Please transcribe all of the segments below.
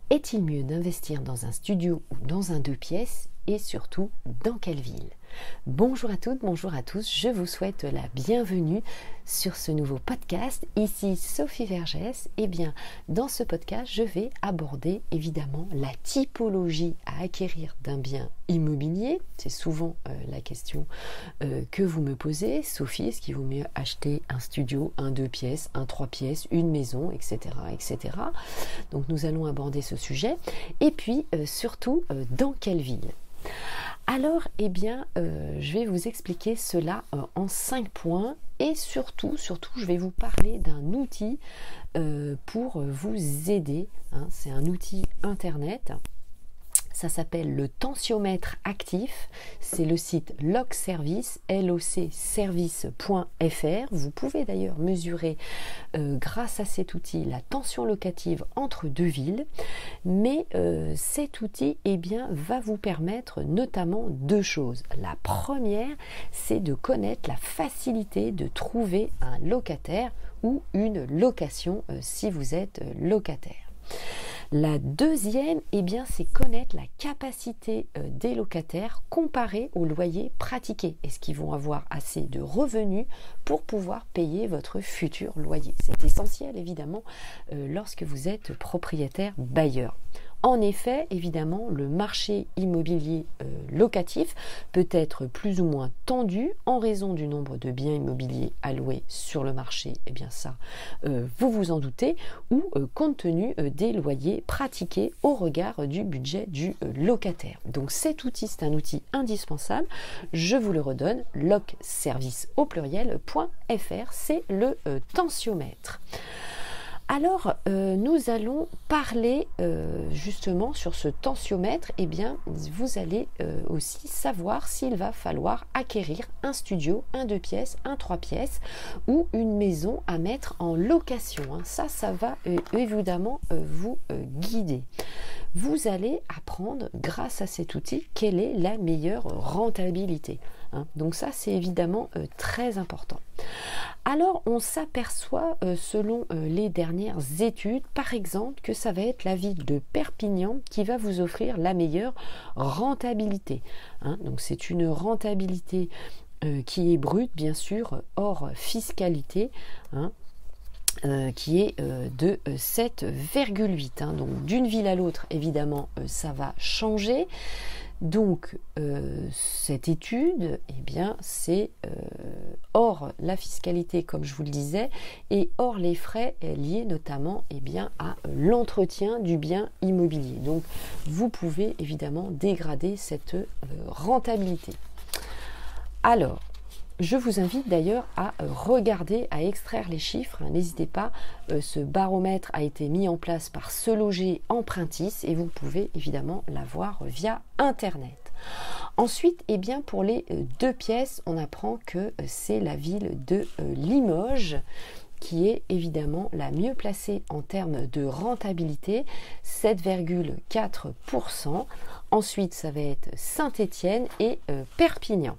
Est-il mieux d'investir dans un studio ou dans un 2 pièces et surtout dans quelle ville? Bonjour à toutes, bonjour à tous, je vous souhaite la bienvenue sur ce nouveau podcast. Ici Sophie Vergès. Et bien, dans ce podcast, je vais aborder évidemment la typologie à acquérir d'un bien immobilier. C'est souvent la question que vous me posez. Sophie, est-ce qu'il vaut mieux acheter un studio, un 2 pièces, un 3 pièces, une maison, etc., etc. Donc nous allons aborder ce sujet. Et puis surtout, dans quelle ville? Alors, je vais vous expliquer cela en 5 points et surtout, je vais vous parler d'un outil pour vous aider. C'est un outil internet. Ça s'appelle le tensiomètre actif. C'est le site LocService, locservice.fr. Vous pouvez d'ailleurs mesurer grâce à cet outil la tension locative entre deux villes. Mais cet outil va vous permettre notamment 2 choses. La première, c'est de connaître la facilité de trouver un locataire ou une location si vous êtes locataire. La deuxième, c'est connaître la capacité des locataires comparée au loyer pratiqué. Est-ce qu'ils vont avoir assez de revenus pour pouvoir payer votre futur loyer? C'est essentiel évidemment lorsque vous êtes propriétaire bailleur. En effet, évidemment, le marché immobilier locatif peut être plus ou moins tendu en raison du nombre de biens immobiliers alloués sur le marché, vous vous en doutez, ou compte tenu des loyers pratiqués au regard du budget du locataire. Donc cet outil, c'est un outil indispensable. Je vous le redonne, locservice au pluriel.fr, c'est le tensiomètre. Alors, nous allons parler justement sur ce tensiomètre. Vous allez aussi savoir s'il va falloir acquérir un studio, un 2 pièces, un 3 pièces ou une maison à mettre en location. Ça va évidemment vous guider. Vous allez apprendre grâce à cet outil quelle est la meilleure rentabilité. Donc ça, c'est évidemment très important. Alors, on s'aperçoit, selon les dernières études, par exemple, que ça va être la ville de Perpignan qui va vous offrir la meilleure rentabilité. Donc, c'est une rentabilité qui est brute, bien sûr, hors fiscalité, qui est de 7,8. Donc, d'une ville à l'autre, évidemment, ça va changer. Donc, cette étude, c'est hors la fiscalité, comme je vous le disais, et hors les frais liés notamment à l'entretien du bien immobilier. Donc, vous pouvez évidemment dégrader cette rentabilité. Alors, je vous invite d'ailleurs à regarder, à extraire les chiffres. N'hésitez pas, ce baromètre a été mis en place par Se Loger Empruntis et vous pouvez évidemment l'avoir via Internet. Ensuite, pour les 2 pièces, on apprend que c'est la ville de Limoges qui est évidemment la mieux placée en termes de rentabilité, 7,4%. Ensuite, ça va être Saint-Étienne et Perpignan.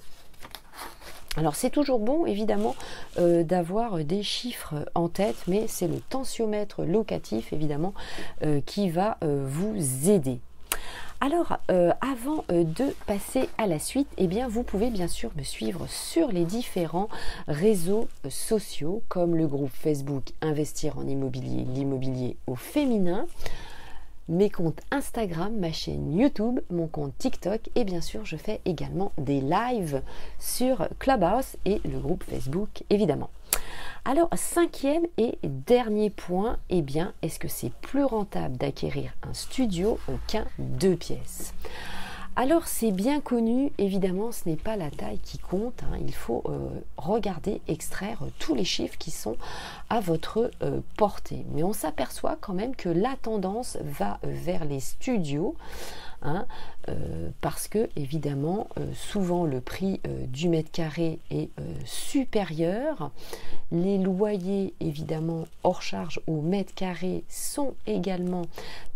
Alors c'est toujours bon évidemment d'avoir des chiffres en tête, mais c'est le tensiomètre locatif évidemment qui va vous aider. Alors avant de passer à la suite, vous pouvez bien sûr me suivre sur les différents réseaux sociaux comme le groupe Facebook Investir en immobilier, l'immobilier au féminin, mes comptes Instagram, ma chaîne YouTube, mon compte TikTok et bien sûr je fais également des lives sur Clubhouse et le groupe Facebook évidemment. Alors 5e et dernier point, est-ce que c'est plus rentable d'acquérir un studio qu'un 2 pièces? Alors c'est bien connu, évidemment ce n'est pas la taille qui compte, il faut regarder, extraire tous les chiffres qui sont à votre portée. Mais on s'aperçoit quand même que la tendance va vers les studios, parce que évidemment souvent le prix du mètre carré est supérieur. Les loyers évidemment hors charge au mètre carré sont également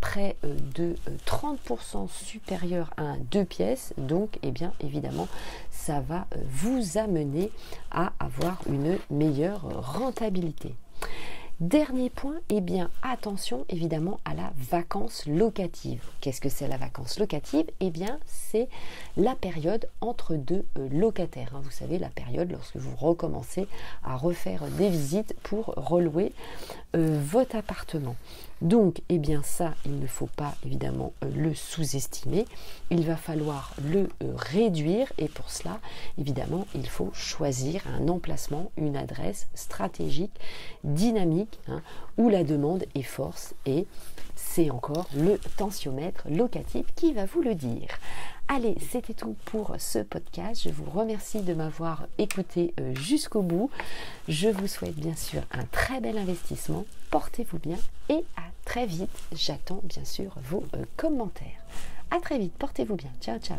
près de 30% supérieurs à un 2 pièces. Donc évidemment ça va vous amener à avoir une meilleure rentabilité. Dernier point, eh bien attention évidemment à la vacance locative. Qu'est-ce que c'est la vacance locative? Eh bien c'est la période entre deux locataires. Vous savez, la période lorsque vous recommencez à refaire des visites pour relouer votre appartement. Donc, eh bien ça, il ne faut pas évidemment le sous-estimer. Il va falloir le réduire et pour cela, évidemment, il faut choisir un emplacement, une adresse stratégique, dynamique, où la demande est forte et c'est encore le tensiomètre locatif qui va vous le dire. Allez, c'était tout pour ce podcast. Je vous remercie de m'avoir écouté jusqu'au bout. Je vous souhaite bien sûr un très bel investissement. Portez-vous bien et à très vite. J'attends bien sûr vos commentaires. À très vite, portez-vous bien. Ciao, ciao.